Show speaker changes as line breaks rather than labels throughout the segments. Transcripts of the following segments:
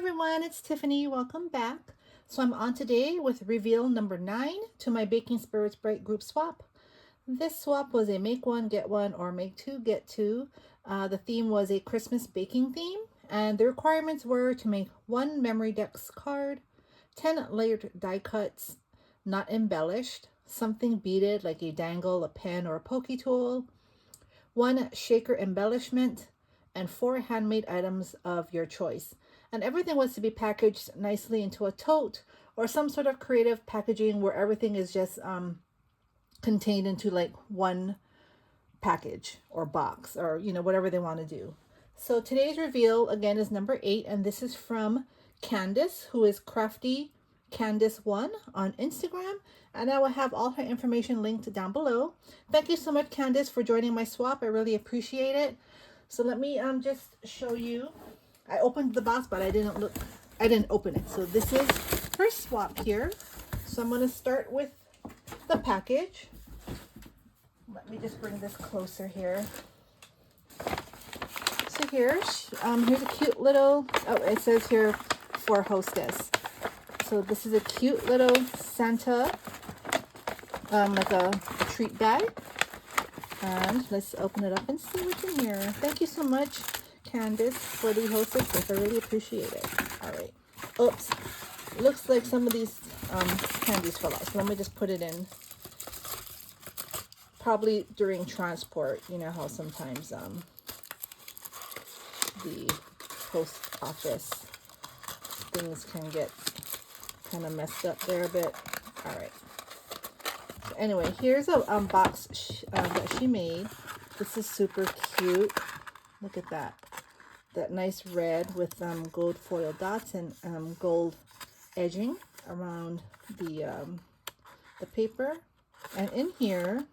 everyone, it's Tiffany. Welcome back. So I'm on today with reveal number 9 to my Baking Spirits Bright group swap. This swap was a make one, get one, or make two, get two. The theme was a Christmas baking theme, and the requirements were to make 1 memory decks card, 10 layered die cuts, not embellished, something beaded like a dangle, a pen, or a pokey tool, 1 shaker embellishment, and 4 handmade items of your choice. And everything was to be packaged nicely into a tote or some sort of creative packaging where everything is just contained into like one package or box, or whatever they want to do. So today's reveal again is number 8, and this is from Candace, who is Crafty Candace1 on Instagram, and I will have all her information linked down below. Thank you so much, Candace, for joining my swap. I really appreciate it. So let me just show you. I opened the box, but I didn't open it. So this is her swap here. So I'm going to start with the package. Let me just bring this closer here. So here's a cute little, it says here for hostess. So this is a cute little Santa, like a treat bag. And let's open it up and see what's in here. Thank you so much, Candace, for the hostess gift. I really appreciate it. All right. Oops. Looks like some of these candies fell out. So let me just put it in. Probably during transport. You know how sometimes the post office things can get kind of messed up there a bit. All right. Anyway, here's a box that she made. This is super cute. Look at that. That nice red with gold foil dots and gold edging around the paper. And in here,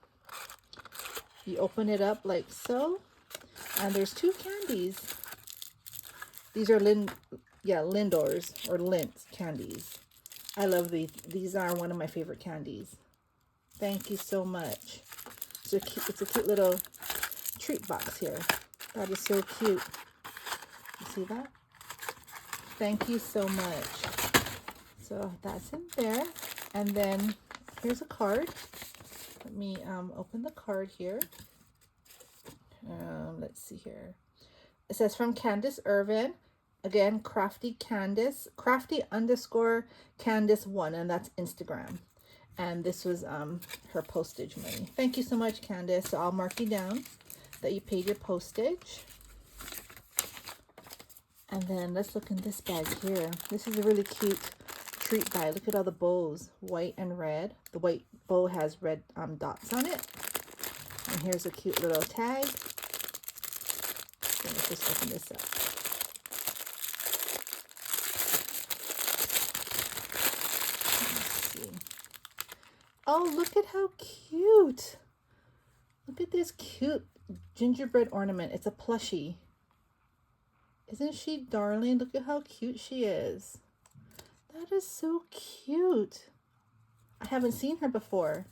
you open it up like so, and there's 2 candies. These are Lindor's or Lindt candies. I love these. These are one of my favorite candies. Thank you so much. It's a cute little treat box here. That is so cute. You see that? Thank you so much. So that's in there. And then here's a card. Let me open the card here. Let's see here. It says from Candace Irvin. Again, Crafty Candace. Crafty_Candace1, and that's Instagram. And this was her postage money. Thank you so much, Candace. So I'll mark you down that you paid your postage. And then let's look in this bag here. This is a really cute treat bag. Look at all the bows, white and red. The white bow has red dots on it. And here's a cute little tag. So let's just open this up. Oh, look at how cute. Look at this cute gingerbread ornament. It's a plushie. Isn't she darling? Look at how cute she is. That is so cute. I haven't seen her before.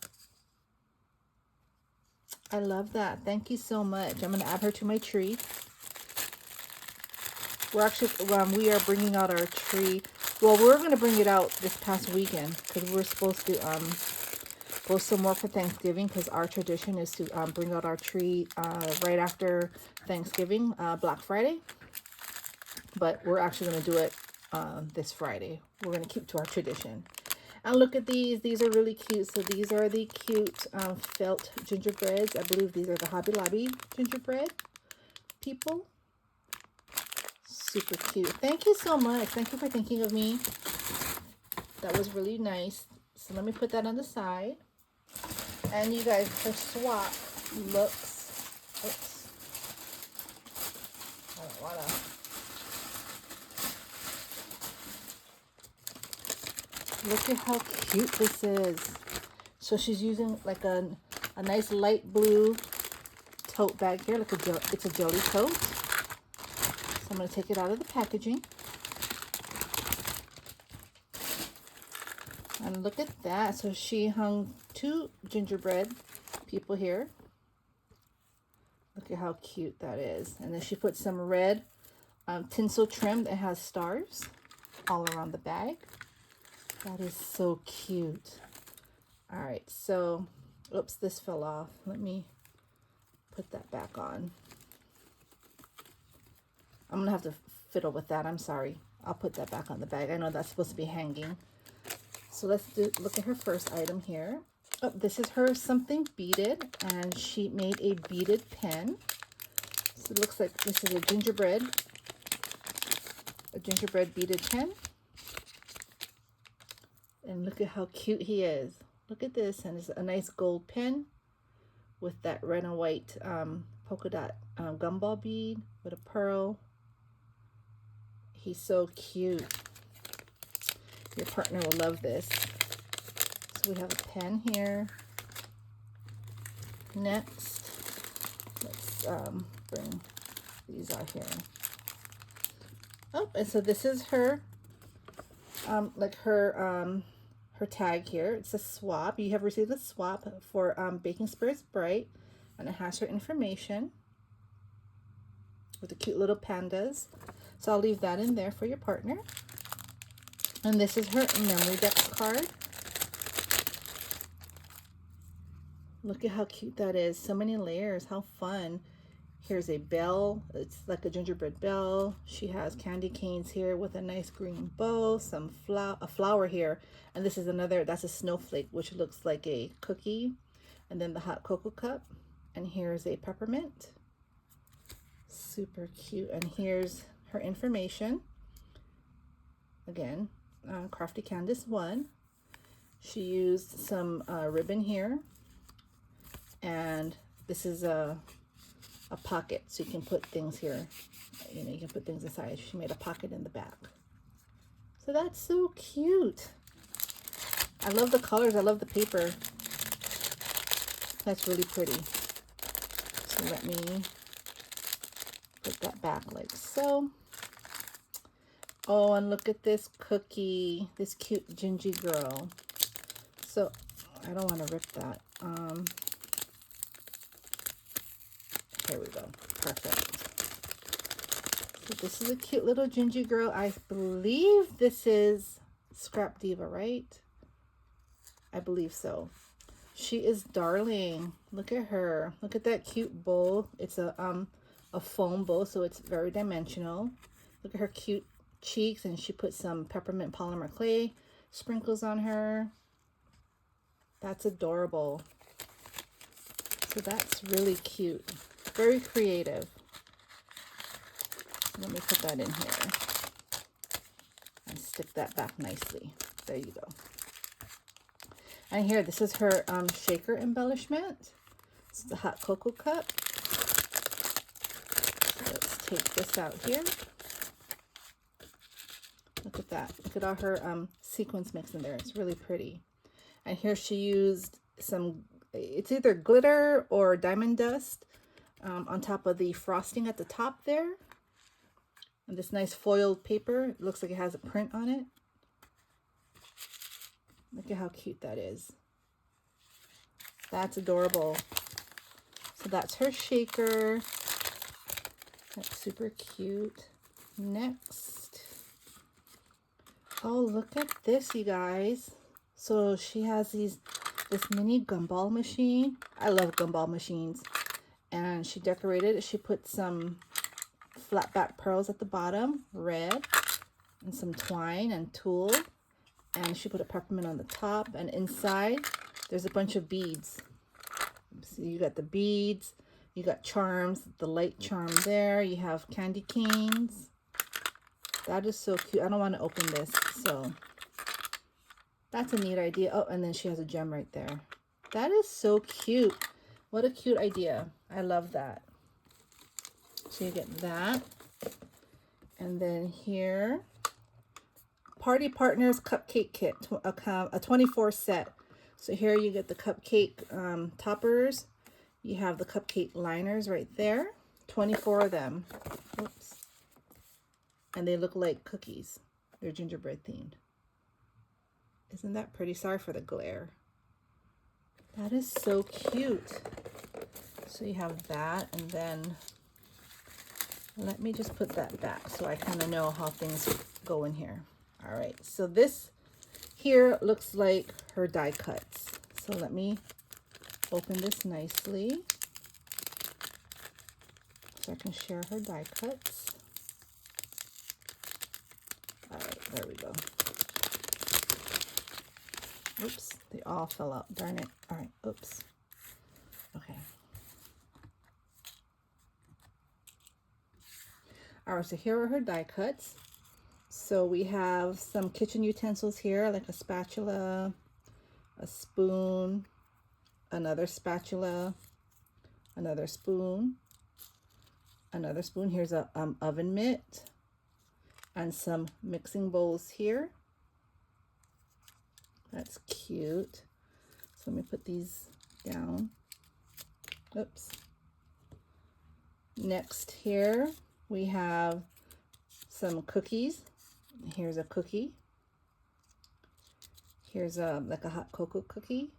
I love that. Thank you so much. I'm going to add her to my tree. We're actually, we are bringing out our tree. Well, we're going to bring it out this past weekend because we're supposed to go somewhere for Thanksgiving, because our tradition is to bring out our tree right after Thanksgiving, Black Friday. But we're actually going to do it this Friday. We're going to keep to our tradition. And look at these. These are really cute. So these are the cute felt gingerbreads. I believe these are the Hobby Lobby gingerbread people. Super cute. Thank you so much. Thank you for thinking of me. That was really nice. So let me put that on the side. And you guys, her swap looks, oops, I don't want to, look at how cute this is. So she's using like a nice light blue tote bag here, like it's a jelly tote. So I'm going to take it out of the packaging. And look at that. So she hung 2 gingerbread people here. Look at how cute that is. And then she put some red tinsel trim that has stars. all around the bag. That is so cute. All right, so, oops, this fell off. Let me put that back on. I'm gonna have to fiddle with that. I'm sorry. I'll put that back on the bag. I know that's supposed to be hanging. So let's look at her first item here. Oh, this is her something beaded, and she made a beaded pen. So it looks like this is a gingerbread beaded pen. And look at how cute he is. Look at this, and it's a nice gold pen with that red and white polka dot gumball bead with a pearl. He's so cute. Your partner will love this. So we have a pen here. Next, let's bring these out here. Oh, and so this is her, like her tag here. It's a swap. You have received a swap for Baking Spirits Bright, and it has her information with the cute little pandas. So I'll leave that in there for your partner. And this is her memory deck card. Look at how cute that is. So many layers. How fun. Here's a bell. It's like a gingerbread bell. She has candy canes here with a nice green bow, a flower here. And this is another, that's a snowflake, which looks like a cookie. And then the hot cocoa cup. And here's a peppermint. Super cute. And here's her information. Again, Crafty Candace 1. She used some ribbon here. And this is a pocket, so you can put things here. You know, you can put things inside. She made a pocket in the back. So that's so cute. I love the colors. I love the paper. That's really pretty. So let me put that back like so. Oh, and look at this cookie. This cute gingy girl. So I don't want to rip that. Here we go. Perfect. So this is a cute little gingy girl. I believe this is Scrap Diva, right? I believe so. She is darling. Look at her. Look at that cute bowl. It's a foam bowl, so it's very dimensional. Look at her cute cheeks, and she put some peppermint polymer clay sprinkles on her. That's adorable. So that's really cute. Very creative. Let me put that in here and stick that back nicely. There you go. And here, this is her shaker embellishment. This is a hot cocoa cup. So let's take this out here. Look at that. Look at all her sequins mixed in there. It's really pretty. And here she used some, it's either glitter or diamond dust on top of the frosting at the top there. And this nice foiled paper. It looks like it has a print on it. Look at how cute that is. That's adorable. So that's her shaker. That's super cute. Next. Oh, look at this, you guys. So she has this mini gumball machine. I love gumball machines. And she decorated it. She put some flat back pearls at the bottom, red, and some twine and tulle. And she put a peppermint on the top. And inside, there's a bunch of beads. So you got the beads. You got charms, the light charm there. You have candy canes. That is so cute. I don't want to open this, so that's a neat idea. Oh, and then she has a gem right there. That is so cute. What a cute idea. I love that. So you get that. And then here, Party Partners Cupcake Kit, a 24 set. So here you get the cupcake toppers. You have the cupcake liners right there. 24 of them. Oops. And they look like cookies. They're gingerbread themed. Isn't that pretty? Sorry for the glare. That is so cute. So you have that, and then let me just put that back so I kind of know how things go in here. All right, so this here looks like her die cuts. So let me open this nicely so I can share her die cuts. All right, there we go. Oops, they all fell out, darn it. All right, oops. Okay. All right, so here are her die cuts. So we have some kitchen utensils here, like a spatula, a spoon, another spatula, another spoon, another spoon. Here's a oven mitt and some mixing bowls here. That's cute. So let me put these down. Oops. Next here we have some cookies. Here's a cookie. Here's like a hot cocoa cookie.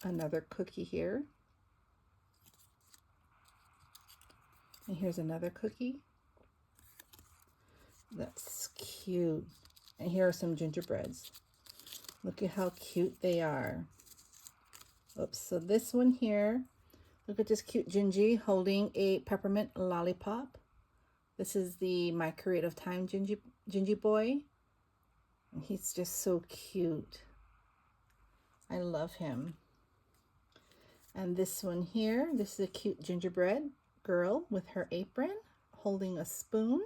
Another cookie here. And here's another cookie. That's cute. And here are some gingerbreads. Look at how cute they are. Oops, so this one here, look at this cute Gingy holding a peppermint lollipop. This is the My Creative Time Gingy boy. And he's just so cute. I love him. And this one here, this is a cute gingerbread girl with her apron holding a spoon.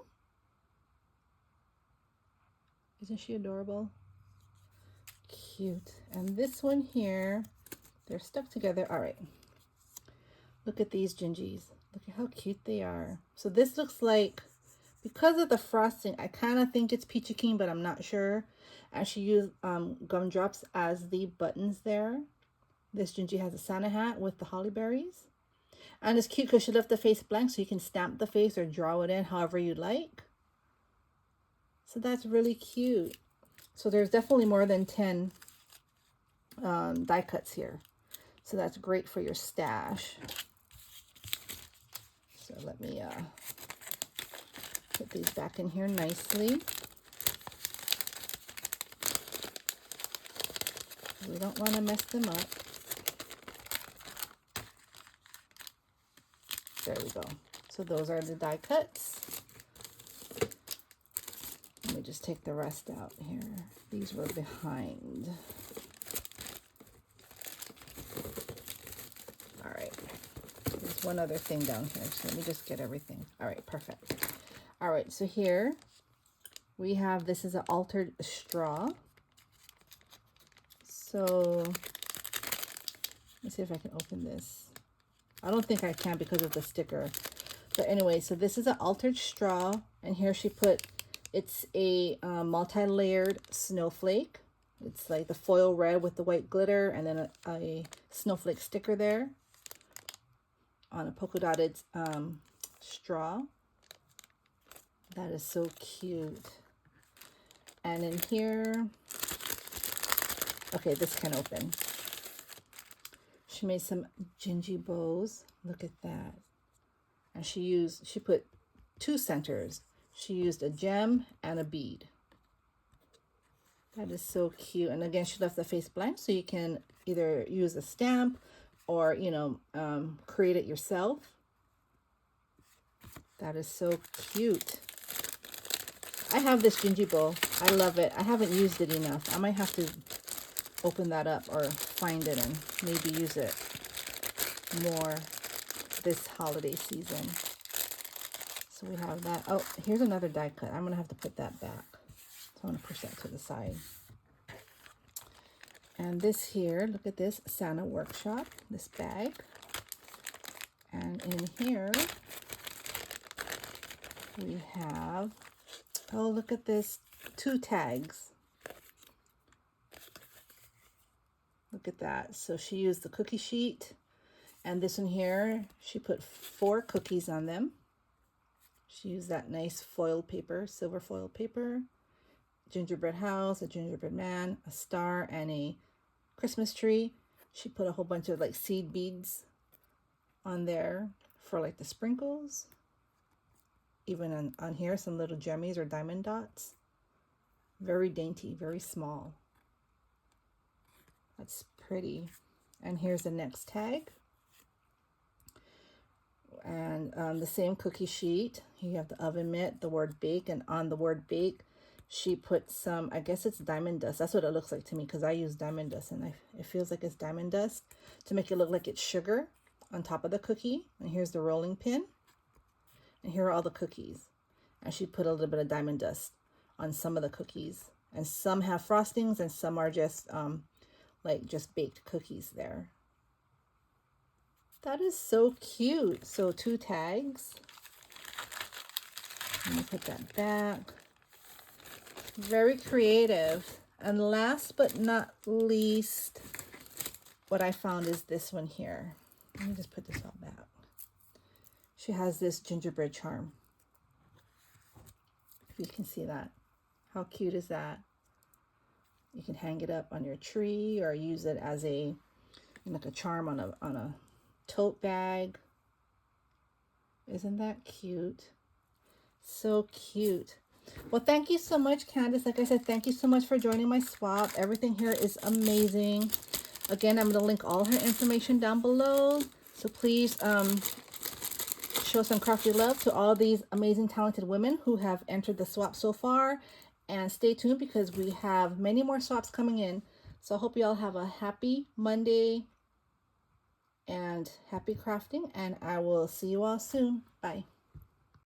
Isn't she adorable? Cute. And this one here, they're stuck together. All right. Look at these Gingies. Look at how cute they are. So this looks like, because of the frosting, I kind of think it's Peachy Keen, but I'm not sure. And she used gumdrops as the buttons there. This Gingy has a Santa hat with the holly berries. And it's cute because she left the face blank, so you can stamp the face or draw it in however you like. So that's really cute. So there's definitely more than 10 die cuts here. So that's great for your stash. So let me put these back in here nicely. We don't want to mess them up. There we go. So those are the die cuts. Let me just take the rest out here. These were behind. All right. There's one other thing down here. So let me just get everything. All right, perfect. All right, so here we have, this is an altered straw. So let's see if I can open this. I don't think I can because of the sticker. But anyway, so this is an altered straw. And here she put, it's a multi-layered snowflake. It's like the foil red with the white glitter and then a snowflake sticker there on a polka dotted straw. That is so cute. And in here, okay, this can open. She made some Gingy bows. Look at that. And she put 2 centers. She used a gem and a bead. That is so cute. And again, she left the face blank, so you can either use a stamp or, you know, create it yourself. That is so cute. I have this Gingy bow. I love it. I haven't used it enough. I might have to open that up or find it and maybe use it more this holiday season. So we have that. Oh, here's another die cut. I'm going to have to put that back. So I'm going to push that to the side. And this here, look at this, Santa Workshop, this bag. And in here, we have, oh, look at this, 2 tags. Look at that. So she used the cookie sheet. And this one here, she put 4 cookies on them. She used that nice foil paper, silver foil paper. Gingerbread house, a gingerbread man, a star, and a Christmas tree. She put a whole bunch of like seed beads on there for like the sprinkles. even on here, some little gemmies or diamond dots. Very dainty, very small. That's pretty. And here's the next tag. And the same cookie sheet. You have the oven mitt, the word bake, and on the word bake, she put some, I guess it's diamond dust. That's what it looks like to me because I use diamond dust, and it feels like it's diamond dust to make it look like it's sugar on top of the cookie. And here's the rolling pin. And here are all the cookies. And she put a little bit of diamond dust on some of the cookies. And some have frostings and some are just like just baked cookies there. That is so cute. So 2 tags. Let me put that back. Very creative. And last but not least, what I found is this one here. Let me just put this all back. She has this gingerbread charm. If you can see that. How cute is that? You can hang it up on your tree or use it as a like a charm on a tote bag. Isn't that cute? So cute. Well, thank you so much, Candace. Like I said, thank you so much for joining my swap. Everything here is amazing. Again, I'm going to link all her information down below. So please show some crafty love to all these amazing, talented women who have entered the swap so far. And stay tuned because we have many more swaps coming in. So I hope you all have a happy Monday and happy crafting. And I will see you all soon. Bye.